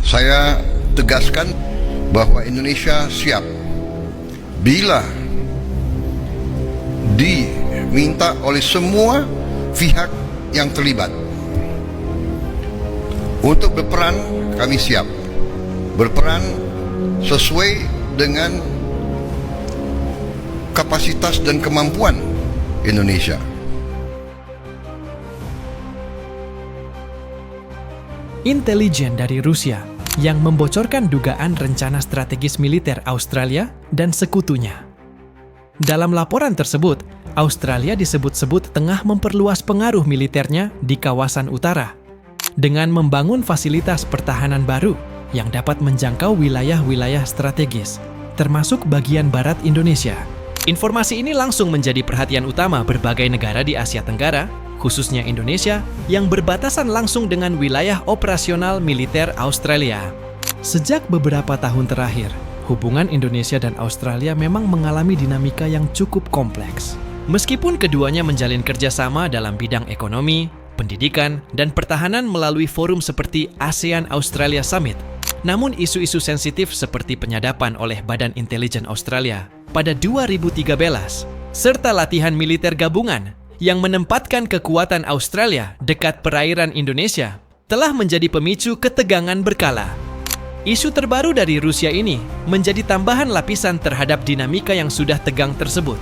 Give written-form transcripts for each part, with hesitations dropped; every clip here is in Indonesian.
Saya tegaskan bahwa Indonesia siap bila diminta oleh semua pihak yang terlibat untuk berperan. Kami siap berperan sesuai dengan kapasitas dan kemampuan Indonesia. Intelijen dari Rusia yang membocorkan dugaan rencana strategis militer Australia dan sekutunya. Dalam laporan tersebut, Australia disebut-sebut tengah memperluas pengaruh militernya di kawasan utara dengan membangun fasilitas pertahanan baru yang dapat menjangkau wilayah-wilayah strategis, termasuk bagian barat Indonesia. Informasi ini langsung menjadi perhatian utama berbagai negara di Asia Tenggara, khususnya Indonesia, yang berbatasan langsung dengan wilayah operasional militer Australia. Sejak beberapa tahun terakhir, hubungan Indonesia dan Australia memang mengalami dinamika yang cukup kompleks. Meskipun keduanya menjalin kerjasama dalam bidang ekonomi, pendidikan, dan pertahanan melalui forum seperti ASEAN-Australia Summit, namun isu-isu sensitif seperti penyadapan oleh Badan Intelijen Australia pada 2013, serta latihan militer gabungan yang menempatkan kekuatan Australia dekat perairan Indonesia telah menjadi pemicu ketegangan berkala. Isu terbaru dari Rusia ini menjadi tambahan lapisan terhadap dinamika yang sudah tegang tersebut.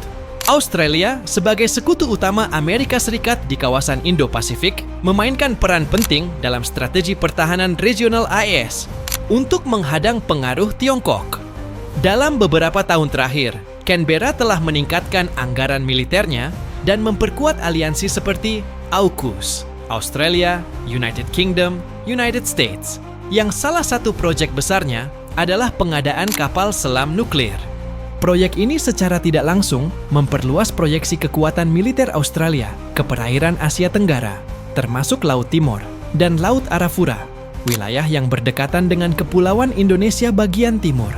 Australia sebagai sekutu utama Amerika Serikat di kawasan Indo-Pasifik memainkan peran penting dalam strategi pertahanan regional AES untuk menghadang pengaruh Tiongkok. Dalam beberapa tahun terakhir, Canberra telah meningkatkan anggaran militernya dan memperkuat aliansi seperti AUKUS, Australia, United Kingdom, United States, yang salah satu proyek besarnya adalah pengadaan kapal selam nuklir. Proyek ini secara tidak langsung memperluas proyeksi kekuatan militer Australia ke perairan Asia Tenggara, termasuk Laut Timor dan Laut Arafura, wilayah yang berdekatan dengan Kepulauan Indonesia bagian timur.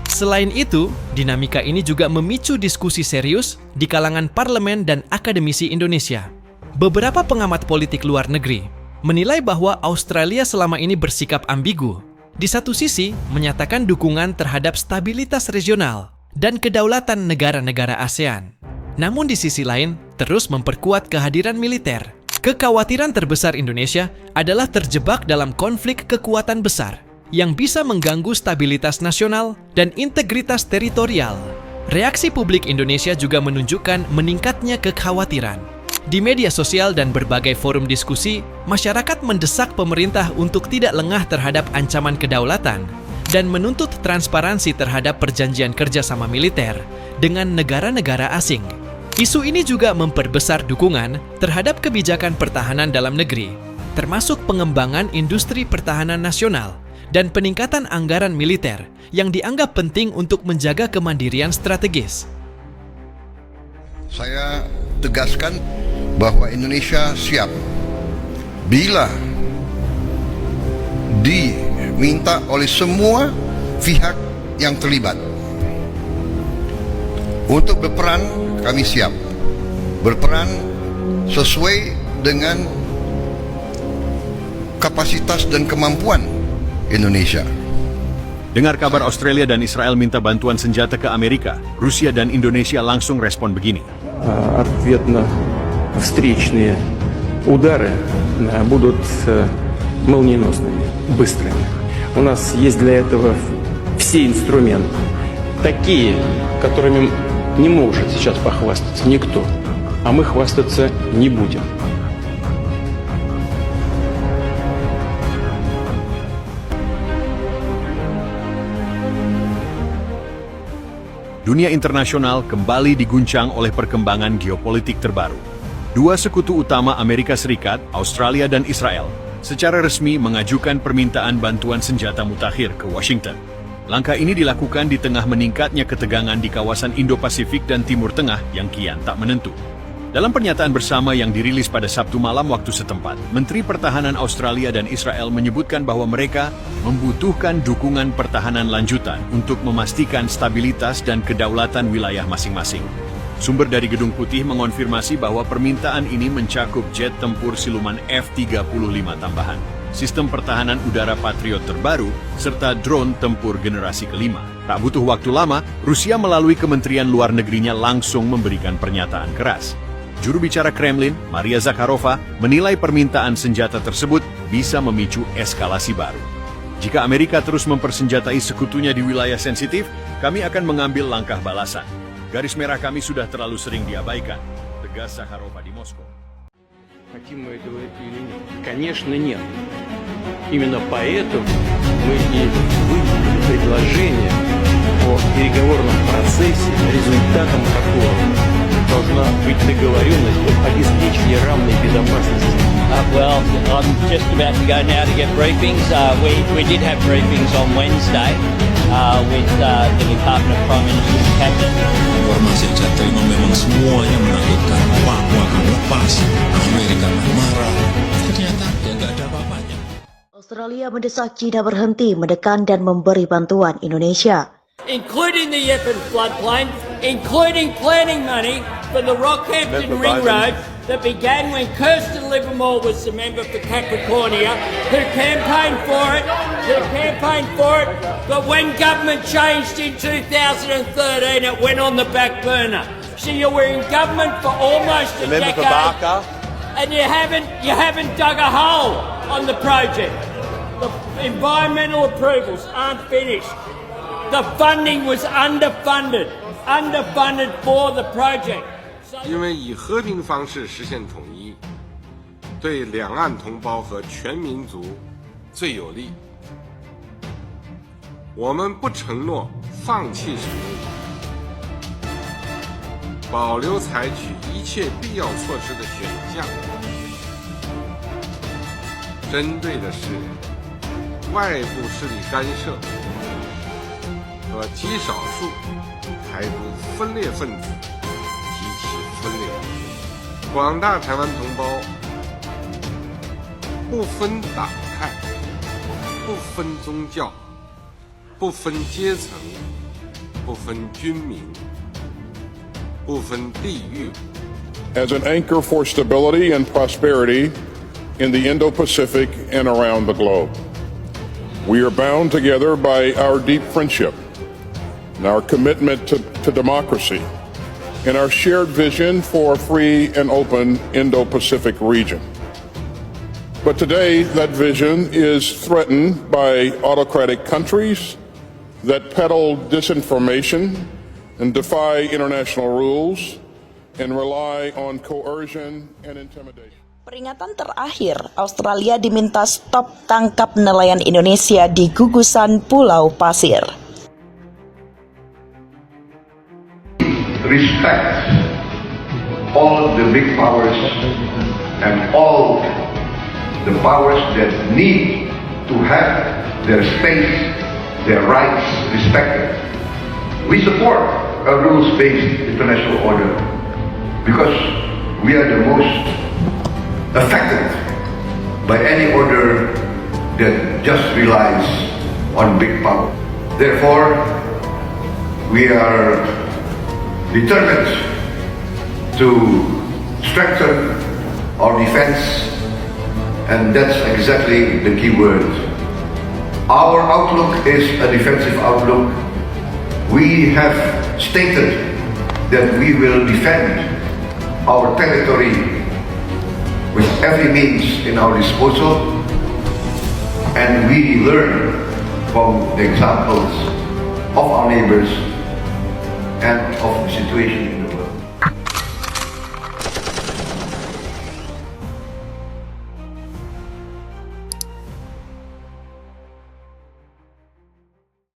Selain itu, dinamika ini juga memicu diskusi serius di kalangan parlemen dan akademisi Indonesia. Beberapa pengamat politik luar negeri menilai bahwa Australia selama ini bersikap ambigu. Di satu sisi, menyatakan dukungan terhadap stabilitas regional dan kedaulatan negara-negara ASEAN. Namun di sisi lain, terus memperkuat kehadiran militer. Kekhawatiran terbesar Indonesia adalah terjebak dalam konflik kekuatan besar yang bisa mengganggu stabilitas nasional dan integritas teritorial. Reaksi publik Indonesia juga menunjukkan meningkatnya kekhawatiran. Di media sosial dan berbagai forum diskusi, masyarakat mendesak pemerintah untuk tidak lengah terhadap ancaman kedaulatan dan menuntut transparansi terhadap perjanjian kerjasama militer dengan negara-negara asing. Isu ini juga memperbesar dukungan terhadap kebijakan pertahanan dalam negeri, termasuk pengembangan industri pertahanan nasional dan peningkatan anggaran militer yang dianggap penting untuk menjaga kemandirian strategis. Saya tegaskan bahwa Indonesia siap bila diminta oleh semua pihak yang terlibat untuk berperan. Kami siap berperan sesuai dengan kapasitas dan kemampuan Indonesia. Dengar kabar Australia dan Israel minta bantuan senjata ke Amerika, Rusia dan Indonesia langsung respon begini. Ответно-встречные удары будут молниеносными, быстрыми. У нас есть для этого все инструменты, такие, которыми не может сейчас похвастаться никто, а мы хвастаться не будем. Dunia internasional kembali diguncang oleh perkembangan geopolitik terbaru. Dua sekutu utama Amerika Serikat, Australia dan Israel, secara resmi mengajukan permintaan bantuan senjata mutakhir ke Washington. Langkah ini dilakukan di tengah meningkatnya ketegangan di kawasan Indo-Pasifik dan Timur Tengah yang kian tak menentu. Dalam pernyataan bersama yang dirilis pada Sabtu malam waktu setempat, Menteri Pertahanan Australia dan Israel menyebutkan bahwa mereka membutuhkan dukungan pertahanan lanjutan untuk memastikan stabilitas dan kedaulatan wilayah masing-masing. Sumber dari Gedung Putih mengonfirmasi bahwa permintaan ini mencakup jet tempur siluman F-35 tambahan, sistem pertahanan udara Patriot terbaru, serta drone tempur generasi kelima. Tak butuh waktu lama, Rusia melalui Kementerian Luar Negerinya langsung memberikan pernyataan keras. Juru bicara Kremlin, Maria Zakharova, menilai permintaan senjata tersebut bisa memicu eskalasi baru. Jika Amerika terus mempersenjatai sekutunya di wilayah sensitif, kami akan mengambil langkah balasan. Garis merah kami sudah terlalu sering diabaikan, tegas Zakharova di Moskow. Хотим мы этого или нет? Конечно, нет. Именно поэтому мы и выдвинули предложение о переговорном процессе, результатом которого должна быть договоренность об обеспечении равной безопасности. Well, I'm just about to go now to get briefings. We did have briefings on Wednesday with the Department of Prime Minister's Cabinet. Informasi yang saya terima memang semuanya menakutkan. Papua akan lepas, Amerika akan marah. Ternyata ya nggak ada apa-apanya. Australia mendesak China berhenti mendekan dan memberi bantuan Indonesia. Including the Yeppan floodplain, including planning money for the Rockhampton Ring Road that began when Kirsten Livermore was the member for Capricornia, who campaigned for it, but when government changed in 2013, it went on the back burner. So you were in government for almost a decade, and you haven't dug a hole on the project. The environmental approvals aren't finished. The funding was underfunded for the project. 因为以和平方式实现统一，对两岸同胞和全民族最有利。我们不承诺放弃什么，保留采取一切必要措施的选项。针对的是外部势力干涉和极少数台独分裂分子提起分裂。广大台湾同胞不分党派、不分宗教、不分阶层、不分军民、不分地域。 As an anchor for stability and prosperity in the Indo-Pacific and around the globe. We are bound together by our deep friendship and our commitment to democracy and our shared vision for a free and open Indo-Pacific region. But today, that vision is threatened by autocratic countries that peddle disinformation and defy international rules and rely on coercion and intimidation. Peringatan terakhir, Australia diminta stop tangkap nelayan Indonesia di gugusan Pulau Pasir. Respect all the big powers and all the powers that need to have their space, their rights respected. We support a rules-based international order because we are the most affected by any order that just relies on big power. Therefore, we are determined to strengthen our defense, and that's exactly the key word. Our outlook is a defensive outlook. We have stated that we will defend our territory with every means in our disposal, and we learn from the examples of our neighbors and of the situation in the